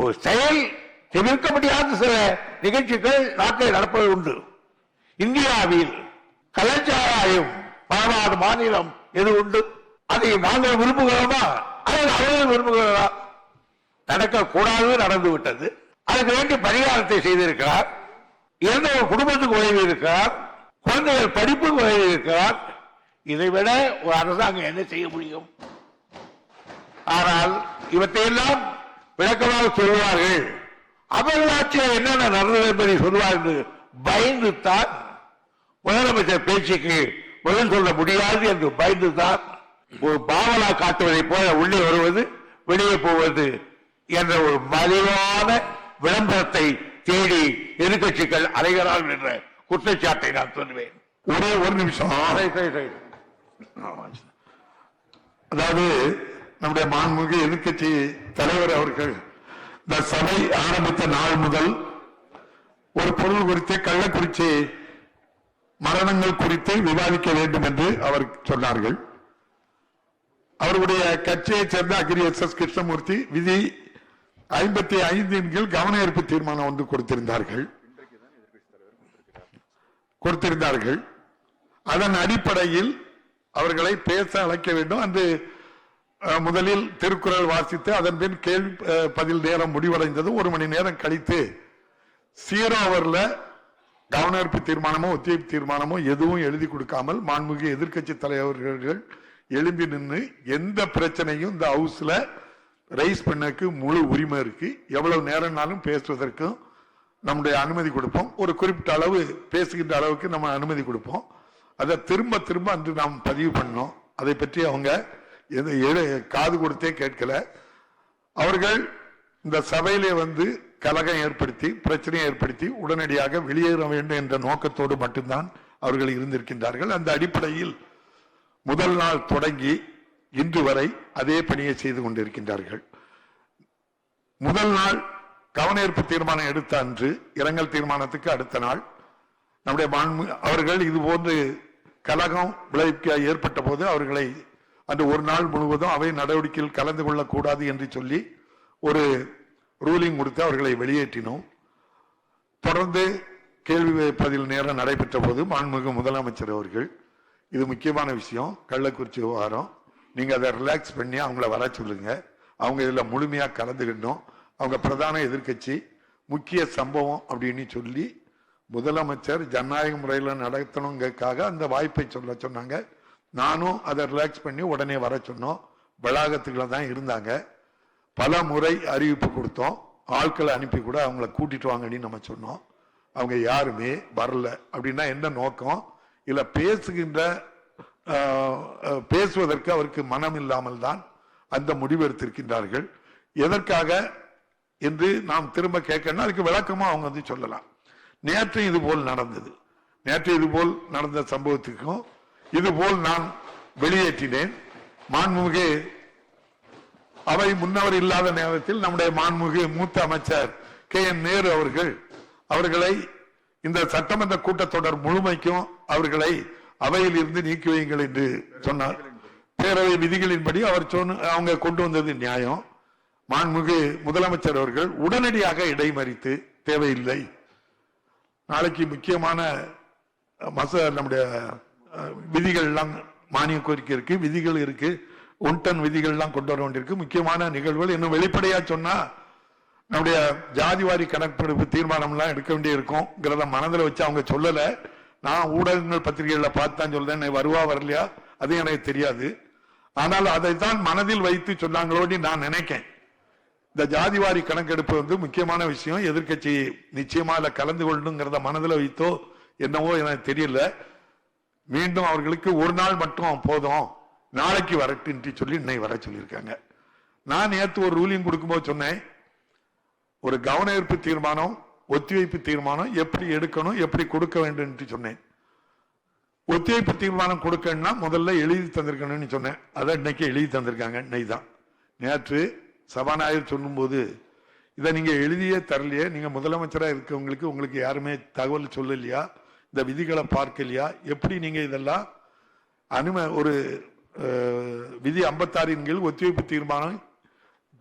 ஒரு செயல் தவிர்க்க முடியாத சில நிகழ்ச்சிகள் நாட்டில் நடப்பது உண்டு. இந்தியாவில் கலாச்சாரம் பலவாறு மாநிலம் எது உண்டு? அதை நாங்கள் விரும்புகிறோமா அல்லது அவர்கள் விரும்புகிறதா? நடக்கக்கூடாது, நடந்து விட்டது. அதுக்கு வேண்டிய பரிகாரத்தை செய்திருக்கிறார். எந்த ஒரு குடும்பத்துக்கு உதவி இருக்கிறார், குழந்தைகள் படிப்புக்கு உதவி இருக்கிறார். இதைவிட ஒரு அரசாங்கம் என்ன செய்ய முடியும்? ஆனால் இவற்றையெல்லாம் விளக்கமாக சொல்வார்கள். அவர்களாட்சியில் என்னென்ன நடந்தது என்பதை சொல்வார்கள். பயந்துத்தான் முதலமைச்சர் பேச்சுக்கு பதில் சொல்ல முடியாது என்று பயந்துதான் ஒரு பாவலா காட்டுவதை போல உள்ளே வருவது வெளியே போவது என்ற ஒரு மலிவான விளம்பரத்தை தேடி எதிர்கட்சிகள் அலைகிறார்கள் என்ற குற்றச்சாட்டை நான் சொல்லுவேன். ஒரே ஒரு நிமிஷம். அதாவது நம்முடைய மாண்புமிகு எதிர்கட்சி தலைவர் அவர்கள் இந்த சபை ஆரம்பித்த நாள் முதல் ஒரு பொருள் குறித்து கள்ளக்குறிச்சி மரணங்கள் குறித்து விவாதிக்க வேண்டும் என்று அவர் சொன்னார்கள். அவருடைய கட்சியைச் சேர்ந்த அக்ரி எஸ் கிருஷ்ணமூர்த்தி விதி 55 கீழ் கவன ஈர்ப்பு தீர்மானம் ஒன்று கொடுத்திருந்தார்கள். அதன் அடிப்படையில் அவர்களை பேச அழைக்க வேண்டும். அன்று முதலில் திருக்குறள் வாசித்து அதன் பின் கேள்வி பதில் நேரம் முடிவடைந்தது. 1 மணி நேரம் கழித்து 0 ஹவர்ல கவன ஈர்ப்பு தீர்மானமோ ஒத்திவைப்பு தீர்மானமோ எதுவும் எழுதி கொடுக்காமல் மாண்புமிகு எதிர்கட்சி தலைவர்கள் எழும்பி நின்று எந்த பிரச்சனையும் இந்த ஹவுஸ்ல ரைஸ் பண்ணக்கு முழு உரிமை இருக்கு, எவ்வளவு நேரம்னாலும் பேசுவதற்கும் நம்முடைய அனுமதி கொடுப்போம். ஒரு குறிப்பிட்ட அளவு பேசுகின்ற அளவுக்கு நம்ம அனுமதி கொடுப்போம். அதை திரும்ப திரும்ப அன்று நாம் பதிவு பண்ணோம். அதை பற்றி அவங்க காது கொடுத்தே கேட்கல. அவர்கள் இந்த சபையிலே வந்து கலகம் ஏற்படுத்தி பிரச்சனையை ஏற்படுத்தி உடனடியாக வெளியேற வேண்டும் என்ற நோக்கத்தோடு மட்டும்தான் அவர்கள் இருந்திருக்கின்றார்கள். அந்த அடிப்படையில் முதல் நாள் தொடங்கி இன்று வரை அதே பணியை செய்து கொண்டிருக்கின்றார்கள். முதல் நாள் கவன ஈர்ப்பு தீர்மானம் எடுத்த அன்று இரங்கல் தீர்மானத்துக்கு அடுத்த நாள் நம்முடைய அவர்கள் இது போன்று கலகம் விளைவிக்க ஏற்பட்ட போது அவர்களை அந்த ஒரு நாள் முழுவதும் அவை நடவடிக்கையில் கலந்து கொள்ளக்கூடாது என்று சொல்லி ஒரு ரூலிங் கொடுத்து அவர்களை வெளியேற்றினோம். தொடர்ந்து கேள்வி பதில் நேரம் நடைபெற்ற போது மாண்புமிகு முதலமைச்சர் அவர்கள் இது முக்கியமான விஷயம், கள்ளக்குறிச்சி விவகாரம், நீங்க அதை ரிலாக்ஸ் பண்ணி அவங்கள வர சொல்லுங்க, அவங்க இதுல முழுமையா கலந்துக்கிட்டோம், அவங்க பிரதான எதிர்கட்சி, முக்கிய சம்பவம் அப்படின்னு சொல்லி முதலமைச்சர் ஜனநாயக முறையில் நடத்தணுங்கிறதுக்காக அந்த வாய்ப்பை சொல்ல சொன்னாங்க. நானும் அதை ரிலாக்ஸ் பண்ணி உடனே வர சொன்னோம். வளாகத்துக்குள்ள தான் இருந்தாங்க. பல முறை அறிவிப்பு கொடுத்தோம். ஆட்களை அனுப்பி கூட அவங்கள கூட்டிட்டு வாங்கன்னு நம்ம சொன்னோம். அவங்க யாருமே வரல. அப்படின்னா என்ன நோக்கம்? இல்ல பேசுவதற்கு அவருக்கு மனம் இல்லாமல் தான் அந்த முடிவு எடுத்திருக்கின்றார்கள். எதற்காக என்று நாம் திரும்ப கேட்கணும். அதுக்கு விளக்கமா அவங்க வந்து சொல்லலாம். நேற்று இது போல் நடந்தது. நேற்று இது போல் நடந்த சம்பவத்துக்கும் இது போல் நான் வெளியேற்றினேன். மாண்புமிகு அவை முன்னவர் இல்லாத நேரத்தில் நம்முடைய மாண்புமிகு மூத்த அமைச்சர் KN நேரு அவர்களை இந்த சட்டமன்ற கூட்டத்தொடர் முழுமைக்கும் அவர்களை அவையில் இருந்து நீக்கி வையுங்கள் என்று சொன்னார். பேரவை விதிகளின்படி அவர் அவங்க கொண்டு வந்தது நியாயம். மாண்புமிகு முதலமைச்சர் அவர்கள் உடனடியாக இடைமறித்து தேவையில்லை, நாளைக்கு முக்கியமான நம்முடைய விதிகள் எல்லாம் மானிய கோரிக்கை இருக்கு, விதிகள் இருக்கு, 1 டன் விதிகள் எல்லாம் கொண்டு வர வேண்டியிருக்கு, முக்கியமான நிகழ்வுகள் இன்னும் வெளிப்படையா சொன்னா நம்முடைய ஜாதிவாரி கணக்கெடுப்பு தீர்மானம் எல்லாம் எடுக்க வேண்டிய இருக்கும்ங்கிறத மனதில் வச்சு அவங்க சொல்லல. நான் ஊடகங்கள் பத்திரிகைகளை பார்த்தான் சொல்றேன், வருவா வரலையா அது எனக்கு தெரியாது. ஆனால் அதைத்தான் மனதில் வைத்து சொன்னாங்களோடு நான் நினைக்கேன். இந்த ஜாதிவாரி கணக்கெடுப்பு வந்து முக்கியமான விஷயம், எதிர்கட்சி நிச்சயமா அதுல கலந்து கொள்ளணுங்கிறத மனதில் வைத்தோ என்னவோ எனக்கு தெரியல. மீண்டும் அவர்களுக்கு ஒரு நாள் மட்டும் போதும், நாளைக்கு வரட்டு சொல்லி இன்னைக்கு வர சொல்லியிருக்காங்க. நான் நேற்று ஒரு ரூலிங் கொடுக்கும்போது சொன்னேன், ஒரு கவன ஈர்ப்பு தீர்மானம் ஒத்திவைப்பு தீர்மானம் எப்படி எடுக்கணும் எப்படி கொடுக்க வேண்டும் என்று சொன்னேன். ஒத்திவைப்பு தீர்மானம் கொடுக்கணும்னா முதல்ல எழுதி தந்திருக்கணும்னு சொன்னேன். அதை இன்னைக்கு எழுதி தந்திருக்காங்க. இன்னைக்கு தான் நேற்று சபாநாயகர் சொல்லும் போது இதை நீங்க எழுதியே தரலையே, நீங்க முதலமைச்சராக இருக்கவங்களுக்கு உங்களுக்கு யாருமே தகவல் சொல்லலையா, இந்த விதிகளை பார்க்கலையா, எப்படி நீங்க இதெல்லாம் ஒரு விதி 56 கீழ் ஒத்திவைப்பு தீர்மானம்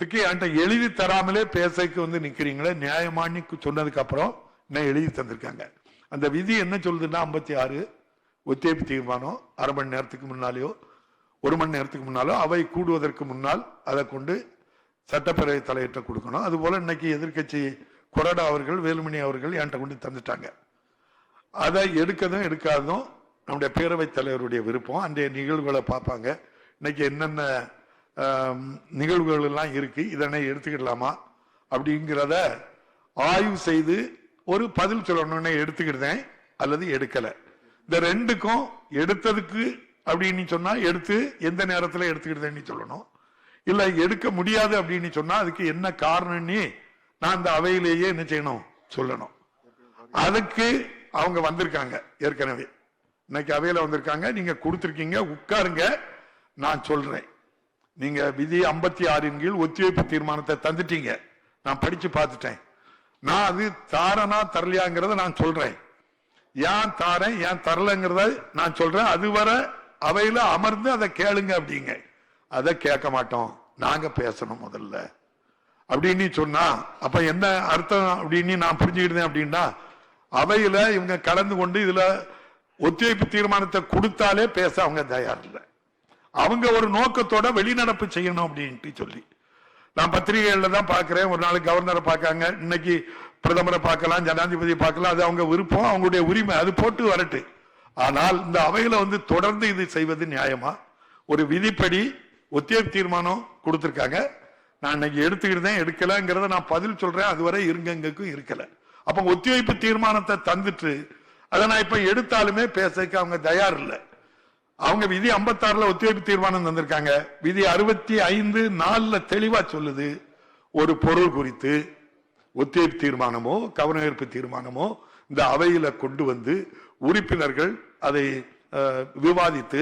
என்கிட்ட எழுதி தராமலே பேசக்கு வந்து நிக்கிறீங்களே, நியாயமானு சொன்னதுக்கு அப்புறம் என்ன எழுதி தந்திருக்காங்க. அந்த விதி என்ன சொல்லுதுன்னா 56 ஒத்திவைப்பு தீர்மானம் அரை மணி நேரத்துக்கு முன்னாலேயோ 1 மணி நேரத்துக்கு முன்னாலோ அவை கூடுவதற்கு முன்னால் அதை கொண்டு சட்டப்பேரவை தலையிட்ட கொடுக்கணும். அது போல இன்னைக்கு எதிர்கட்சி கொறடா அவர்கள், வேலுமணி அவர்கள் என்கிட்ட கொண்டு தந்துட்டாங்க. அதை எடுக்கதும் எடுக்காததும் நம்முடைய பேரவைத் தலைவருடைய விருப்பம். அன்றைய நிகழ்வுகளை பார்ப்பாங்க. இன்னைக்கு என்னென்ன நிகழ்வுகள் எல்லாம் இருக்கு, இதனை எடுத்துக்கிடலாமா அப்படிங்கிறத ஆய்வு செய்து ஒரு பதில் சொல்லணும்னு எடுத்துக்கிட்டேன் அல்லது எடுக்கல. இந்த ரெண்டுக்கும் எடுத்ததுக்கு அப்படின்னு சொன்னா எடுத்து எந்த நேரத்தில் எடுத்துக்கிட்டேன்னு சொல்லணும். இல்ல எடுக்க முடியாது அப்படின்னு சொன்னா அதுக்கு என்ன காரணம்னு நான் இந்த அவையிலேயே என்ன செய்யணும் சொல்லணும். அதுக்கு அவங்க வந்திருக்காங்க. ஏற்கனவே இன்னைக்கு அவையில வந்திருக்காங்க. நீங்க கொடுத்திருக்கீங்க, உட்காருங்க, நான் சொல்றேன். நீங்க விதி 56 கீழ் ஒத்திவைப்பு தீர்மானத்தை தந்துட்டீங்க. நான் படிச்சு பார்த்துட்டேன். நான் அது தாரனா தரலையாங்கிறத நான் சொல்றேன். ஏன் தாரேன் ஏன் தரலங்கிறத நான் சொல்றேன். அதுவரை அவையில அமர்ந்து அதை கேளுங்க அப்படிங்க. அதை கேட்க மாட்டோம், நாங்க பேசணும் முதல்ல அப்படின்னு சொன்னா அப்ப என்ன அர்த்தம் அப்படின்னு நான் புரிஞ்சுக்கிட்டேன். அப்படின்னா அவையில இவங்க கலந்து கொண்டு இதுல ஒத்திவைப்பு தீர்மானத்தை கொடுத்தாலே பேச அவங்க தயார் இல்லை. அவங்க ஒரு நோக்கத்தோட வெளிநடப்பு செய்யணும் அப்படின்ட்டு சொல்லி நான் பத்திரிகைகள்ல தான் பாக்குறேன். ஒரு நாளைக்கு கவர்னரை பார்க்காங்க, இன்னைக்கு பிரதமரை பார்க்கலாம், ஜனாதிபதியை பார்க்கலாம், அது அவங்க விருப்பம், அவங்களுடைய உரிமை, அது போட்டு வரட்டு. ஆனால் இந்த அவையில வந்து தொடர்ந்து இது செய்வது நியாயமா? ஒரு விதிப்படி ஒத்திவைப்பு தீர்மானம் கொடுத்திருக்காங்க. நான் இன்னைக்கு எடுத்துக்கிட்டேன், எடுக்கலங்கிறத நான் பதில் சொல்றேன். அதுவரை இருங்கக்கும் இருக்கல. அப்ப ஒத்திவைப்பு தீர்மானத்தை தந்துட்டு அதை நான் இப்ப எடுத்தாலுமே பேசக்கு அவங்க தயார் இல்லை. அவங்க விதி 56 ஒத்திவைப்பு தீர்மானம் தந்திருக்காங்க. விதி 65(4) தெளிவா சொல்லுது, ஒரு பொருள் குறித்து ஒத்திவைப்பு தீர்மானமோ கவனஈர்ப்பு தீர்மானமோ இந்த அவையில கொண்டு வந்து உறுப்பினர்கள் அதை விவாதித்து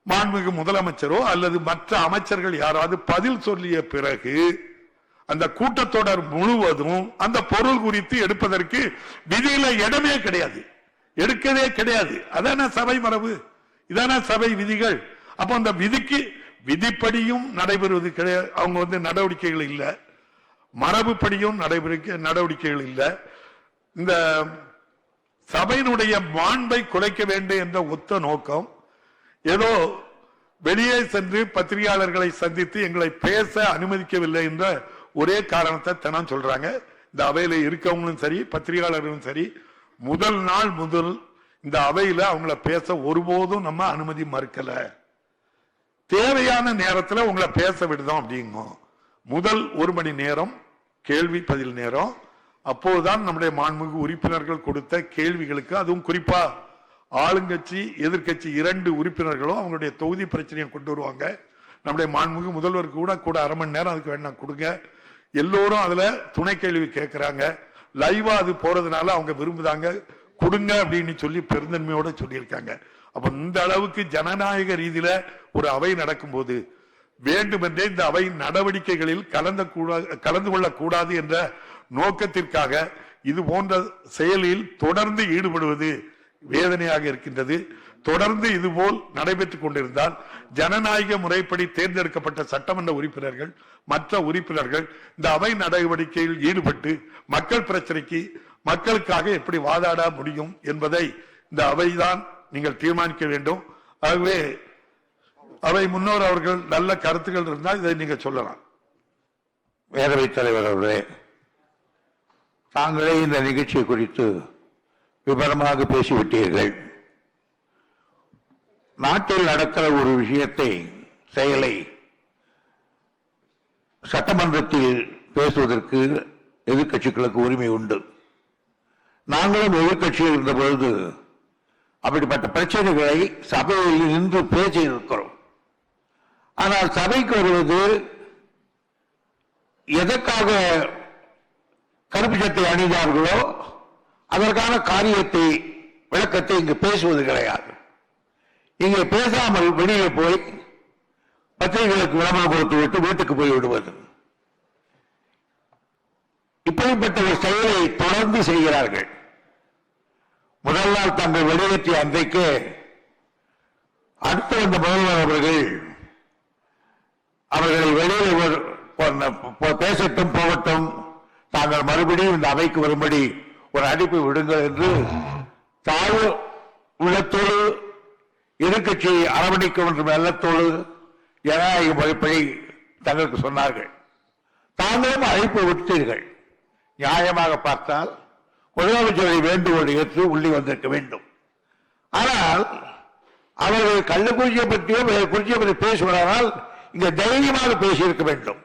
மாண்புமிகு முதலமைச்சரோ அல்லது மற்ற அமைச்சர்கள் யாராவது பதில் சொல்லிய பிறகு அந்த கூட்டத்தொடர் முழுவதும் அந்த பொருள் குறித்து எடுப்பதற்கு விதியில இடமே கிடையாது, எடுக்கவே கிடையாது. அதான சபை மரபு, இதான சபை விதிகள். அப்ப அந்த விதிக்கு விதிப்படியும் நடைபெறுவது கிடையாது. அவங்க வந்து நடவடிக்கைகள் இல்லை, மரபுப்படியும் நடவடிக்கைகள் இல்லை. இந்த சபையினுடைய மாண்பை குலைக்க வேண்டும் என்ற ஒத்த நோக்கம். ஏதோ வெளியே சென்று பத்திரிகையாளர்களை சந்தித்து எங்களை பேச அனுமதிக்கவில்லை என்ற ஒரே காரணத்தை தினம் சொல்றாங்க. இந்த அவையில இருக்கவங்களும் சரி பத்திரிகையாளர்களும் சரி முதல் நாள் முதல் இந்த அவையில அவங்கள பேச ஒருபோதும் நம்ம அனுமதி மறுக்கல. தேவையான நேரத்தில் உங்களை பேச விடுதோம் அப்படிங்கும். முதல் 1 மணி நேரம் கேள்வி பதில் நேரம். அப்போதுதான் நம்முடைய மாண்புமிகு உறுப்பினர்கள் கொடுத்த கேள்விகளுக்கு, அதுவும் குறிப்பா ஆளுங்கட்சி எதிர்கட்சி 2 உறுப்பினர்களும் அவங்களுடைய தொகுதி பிரச்சனையை கொண்டு வருவாங்க. நம்முடைய மாண்புமிகு முதல்வருக்கு கூட அரை மணி நேரம் அதுக்கு வேணா கொடுங்க. எல்லோரும் அதுல துணை கேள்வி கேட்கிறாங்க. லைவா அது போறதுனால அவங்க விரும்புதாங்க, கொடுங்க அப்படின்னு சொல்லி பெருந்தன்மையோட சொல்லியிருக்காங்க. அப்ப இந்த அளவுக்கு ஜனநாயக ரீதியில ஒரு அவை நடக்கும் போது வேண்டுமென்றே இந்த அவை நடவடிக்கைகளில் கலந்து கொள்ளக்கூடாது என்ற நோக்கத்திற்காக இது போன்ற செயலில் தொடர்ந்து ஈடுபடுவது வேதனையாக இருக்கின்றது. தொடர்ந்து இதுபோல் நடைபெற்றுக் கொண்டிருந்தால் ஜனநாயக முறைப்படி தேர்ந்தெடுக்கப்பட்ட சட்டமன்ற உறுப்பினர்கள் மற்ற உறுப்பினர்கள் இந்த அவை நடவடிக்கையில் ஈடுபட்டு மக்கள் பிரச்சனைக்கு மக்களுக்காக எப்படி வாதாட முடியும் என்பதை இந்த அவைதான் நீங்கள் தீர்மானிக்க வேண்டும். ஆகவே அவை முன்னோர் அவர்கள் நல்ல கருத்துக்கள் இருந்தால் இதை நீங்க சொல்லலாம். பேரவைத் தலைவர் அவர்களே, தாங்களே இந்த நிகழ்ச்சி குறித்து விவரமாக பேசிவிட்டீர்கள். நாட்டில் நடக்கிற ஒரு விஷயத்தை செயலை சட்டமன்றத்தில் பேசுவதற்கு எதிர்கட்சிகளுக்கு உரிமை உண்டு. நாங்களும் எதிர்கட்சியில் இருந்த பொழுது அப்படிப்பட்ட பிரச்சனைகளை சபையில் நின்று பேசியிருக்கிறோம். ஆனால் சபைக்கு வருவது எதற்காக கருப்பு சட்டை அணிந்தார்களோ அதற்கான காரியத்தை விளக்கத்தை இங்கு பேசுவது கிடையாது. இங்கே பேசாமல் வெளியே போய் பத்திரிகைகளுக்கு விளம்பரம் கொடுத்து விட்டு வீட்டுக்கு போய் விடுவது, இப்படிப்பட்ட ஒரு செயலை தொடர்ந்து செய்கிறார்கள். முதல் நாள் தங்கள் வெளியேற்றிய அன்றைக்கு அடுத்த வந்த முதல்வர் அவர்களை வெளியே பேசட்டும் போகட்டும், தாங்கள் மறுபடியும் இந்த அவைக்கு வரும்படி ஒரு அழைப்பு விடுங்கள் என்று தாழ்வு உள்ளத்தோடு எதிர்கட்சியை அரவணைக்க வேண்டும் எண்ணத்தோடு ஜனநாயக மதிப்பை தங்களுக்கு சொன்னார்கள். தாங்களும் அழைப்பு விட்டீர்கள். நியாயமாக பார்த்தால் முதலமைச்சரை வேண்டுகோள் ஏற்று உள்ளே வந்திருக்க வேண்டும். ஆனால் அவர்கள் கள்ளக்குறிச்சியை பற்றியோ குறிச்சியை பற்றி பேசுவதால் இங்க தைரியமாக பேசியிருக்க வேண்டும்.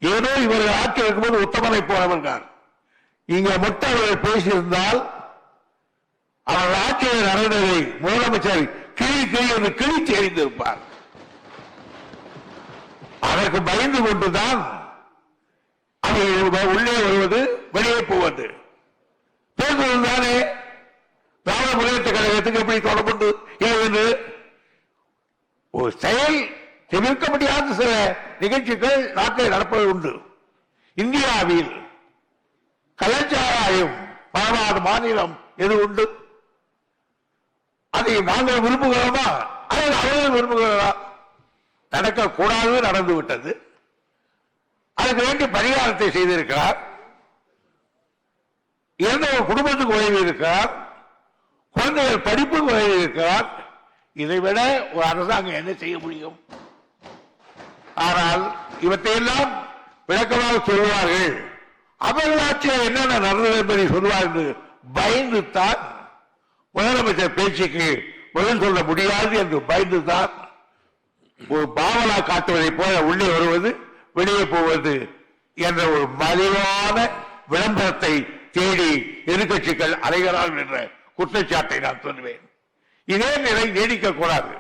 ஏதோ இவர்கள் ஆட்சி இருக்கும்போது உத்தமனை போனவர்கள் இங்க மட்டும் அவர்கள் பேசியிருந்தால் அவர்கள் ஆட்சியில் நடந்ததை முதலமைச்சர் கிளி என்று கிழித்து எறிந்திருப்பார். அதற்கு பயந்து கொண்டுதான் அவர்கள் உள்ளே வருவது வெளியே போவது. பேசுவதுதானே திராவிட முன்னேற்ற கழகத்துக்கு எப்படி தொடர்பு என்று ஒரு செயல் தவிர்க்க முடியாத சில நிகழ்ச்சிகள் நாட்டில் நடப்பது உண்டு. இந்தியாவில் கலாச்சாரம் பரவாத மாநிலம் எது உண்டு? அதை நாங்கள் விரும்புகிறோமா? அதை அவர்கள் விரும்புகிறோமா? நடக்கக்கூடாது, நடந்து விட்டது. அதுக்கு வேண்டிய பரிகாரத்தை செய்திருக்கிறார். எந்த ஒரு குடும்பத்துக்கு உதவி இருக்கிறார், குழந்தைகள் படிப்புக்கு உதவி இருக்கிறார். இதை விட ஒரு அரசாங்கம் என்ன செய்ய முடியும்? ஆனால் இவற்றையெல்லாம் விளக்கமாக சொல்வார்கள். அவர்களாட்சியில் என்னென்ன நடந்தது என்பதை சொல்வார்கள். பயந்துதான் முதலமைச்சர் பேச்சுக்கு பதில் சொல்ல முடியாது என்று பயந்துதான் ஒரு பாவலா காட்டுவதை போல உள்ளே வருவது வெளியே போவது என்ற ஒரு மலிவான விளம்பரத்தை தேடி எதிர்கட்சிகள் அலைகிறார்கள் என்ற குற்றச்சாட்டை நான் சொல்வேன். இதே நிலை நீடிக்க கூடாது.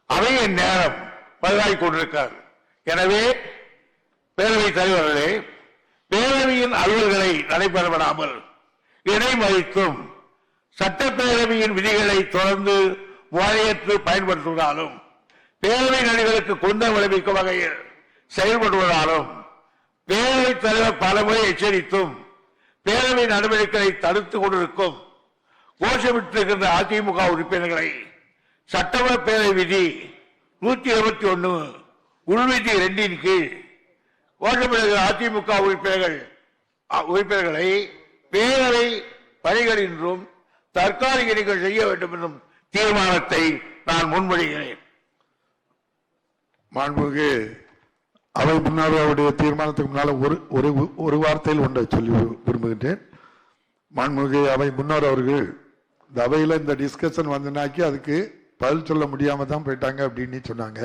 அவையின் நேரம் பதிவாகிக் கொண்டிருக்கிறார். எனவே பேரவைத் தலைவர்களே, பேரவையின் அலுவல்களை நடைபெற விடாமல் இடைமறித்தும் சட்டப்பேரவையின் விதிகளை தொடர்ந்து முறையற்று பயன்படுத்துவதாலும் பேரவை நடிகளுக்கு குந்தம் விளைவிக்கும் வகையில் செயல்படுவதாலும் பேரவைத் தலைவர் பலமுறை எச்சரித்தும் பேரவை நடவடிக்கைகளை தடுத்துக் கொண்டிருக்கும் கோஷமிட்டிருக்கின்ற அதிமுக உறுப்பினர்களை சட்டமன்ற பேரவை விதி 121 உள்விதி 2 கீழ் கோஷமிட்டிருக்கிற அதிமுக உறுப்பினர்களை பேரவை பணிகளின்றும் தற்காலிக நீங்கள் செய்ய வேண்டும் என்னும் தீர்மானத்தை நான் முன்மொழிகிறேன். மாண்புமிகு அவை முன்னாள் அவருடைய தீர்மானத்துக்கு முன்னால ஒரு வார்த்தையில் ஒன்றை சொல்லி விரும்புகின்றேன். மாண்புமிகு அவை முன்னாள் அவர்கள் இந்த அவையில இந்த டிஸ்கஷன் வந்தனாக்கி அதுக்கு பதில் சொல்ல முடியாம தான் போயிட்டாங்க அப்படின்னு சொன்னாங்க.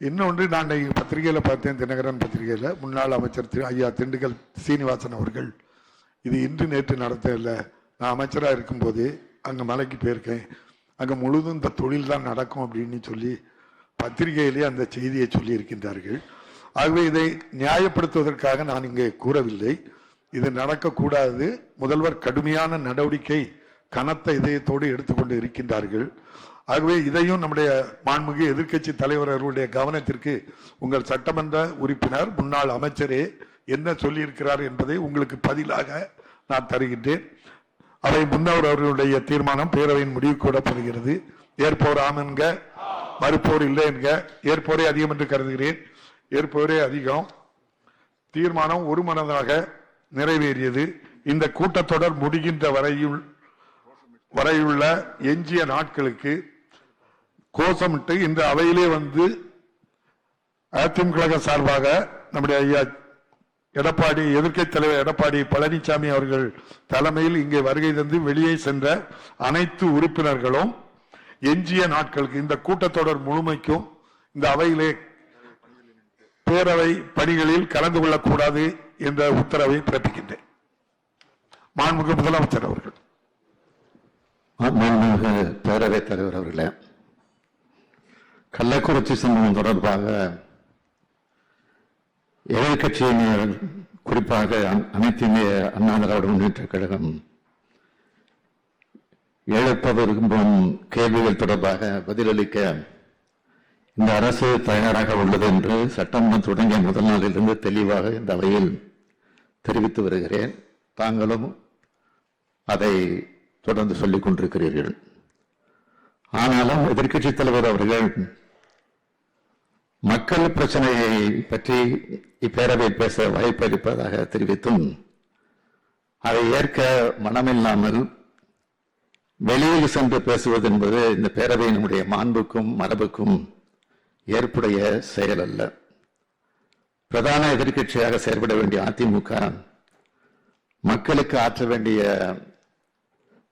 இன்னொன்று நான் பத்திரிகையில பார்த்தேன், தினகரன் பத்திரிகையில முன்னாள் அமைச்சர் ஐயா திண்டுக்கல் சீனிவாசன் அவர்கள் இது இன்று நேற்று நடத்தல, நான் அமைச்சராக இருக்கும்போது அங்க மலைக்கு போயிருக்கேன், அங்க முழுதும் இந்த தொழில் தான் நடக்கும் அப்படின்னு சொல்லி பத்திரிகையிலே அந்த செய்தியை சொல்லி இருக்கின்றார்கள். ஆகவே இதை நியாயப்படுத்துவதற்காக நான் இங்கே கூறவில்லை. இது நடக்கக்கூடாது. முதல்வர் கடுமையான நடவடிக்கை கனத்த இதயத்தோடு எடுத்துக்கொண்டு இருக்கின்றார்கள். ஆகவே இதையும் நம்முடைய மாண்புமிகு எதிர்க்கட்சி தலைவர் அவர்களுடைய கவனத்திற்கு உங்கள் சட்டமன்ற உறுப்பினர் முன்னாள் அமைச்சரே என்ன சொல்லியிருக்கிறார் என்பதை உங்களுக்கு பதிலாக நான் தருகின்றேன். அவை முன்னவர் அவர்களுடைய தீர்மானம் பேரவையின் முடிவுக்கு விடப்படுகிறது. ஏற்போர் ஆம் என்க, மறுப்போர் இல்லை என்க. ஏற்போரே அதிகம் என்று கருதுகிறேன். ஏற்போரே அதிகம். தீர்மானம் ஒருமனதாக நிறைவேறியது. இந்த கூட்டத்தொடர் முடிகின்ற வரையுள்ள எஞ்சிய நாட்களுக்கு கோஷமிட்டு இந்த அவையிலே வந்து அதிமுக சார்பாக நம்முடைய ஐயா எடப்பாடி எதிர்க்கட்சி தலைவர் எடப்பாடி பழனிசாமி அவர்கள் தலைமையில் இங்கே வருகை தந்து வெளியே சென்ற அனைத்து உறுப்பினர்களும் எஞ்சிய நாட்களுக்கு இந்த கூட்டத்தொடர் முழுமைக்கும் இந்த அவையிலே பேரவை பணிகளில் கலந்து கொள்ளக்கூடாது என்ற உத்தரவை பிறப்பிக்கின்றேன். மாண்புமிகு முதலமைச்சர் அவர்கள். மாண்புமிகு பேரவைத் தலைவர் அவர்களே, கள்ளக்குறிச்சி சம்பவம் தொடர்பாக எதிர்கட்சியினர் குறிப்பாக அனைத்து இந்திய அண்ணா திராவிட முன்னேற்ற கழகம் எழுப்ப விரும்பும் கேள்விகள் தொடர்பாக பதிலளிக்க இந்த அரசு தயாராக உள்ளது என்று சட்டமன்றம் தொடங்கிய முதல் நாளிலிருந்து தெளிவாக இந்த அவையில் தெரிவித்து வருகிறேன். தாங்களும் அதை தொடர்ந்து சொல்லிக் கொண்டிருக்கிறீர்கள். ஆனாலும் எதிர்க்கட்சித் தலைவர் அவர்கள் மக்கள் பிரச்சனையை பற்றி இப்பேரவை பேச வாய்ப்பளிப்பதாக தெரிவித்தும் அதை ஏற்க மனமில்லாமல் வெளியில் சென்று பேசுவது என்பது இந்த பேரவையினுடைய மாண்புக்கும் மரபுக்கும் ஏற்புடைய செயல் அல்ல. பிரதான எதிர்க்கட்சியாக செயல்பட வேண்டிய அதிமுக மக்களுக்கு ஆற்ற வேண்டிய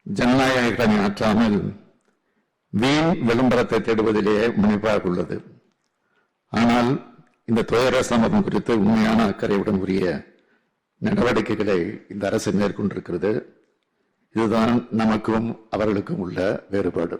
ஜனநாயக கடனை ஆற்றாமல் வீண் விளம்பரத்தை தேடுவதிலேயே முனைப்பாக உள்ளது. ஆனால் இந்த துயர சம்பவம் குறித்து உண்மையான அக்கறையுடன் உரிய நடவடிக்கைகளை இந்த அரசு மேற்கொண்டிருக்கிறது. இதுதான் நமக்கும் அவர்களுக்கும் உள்ள வேறுபாடு.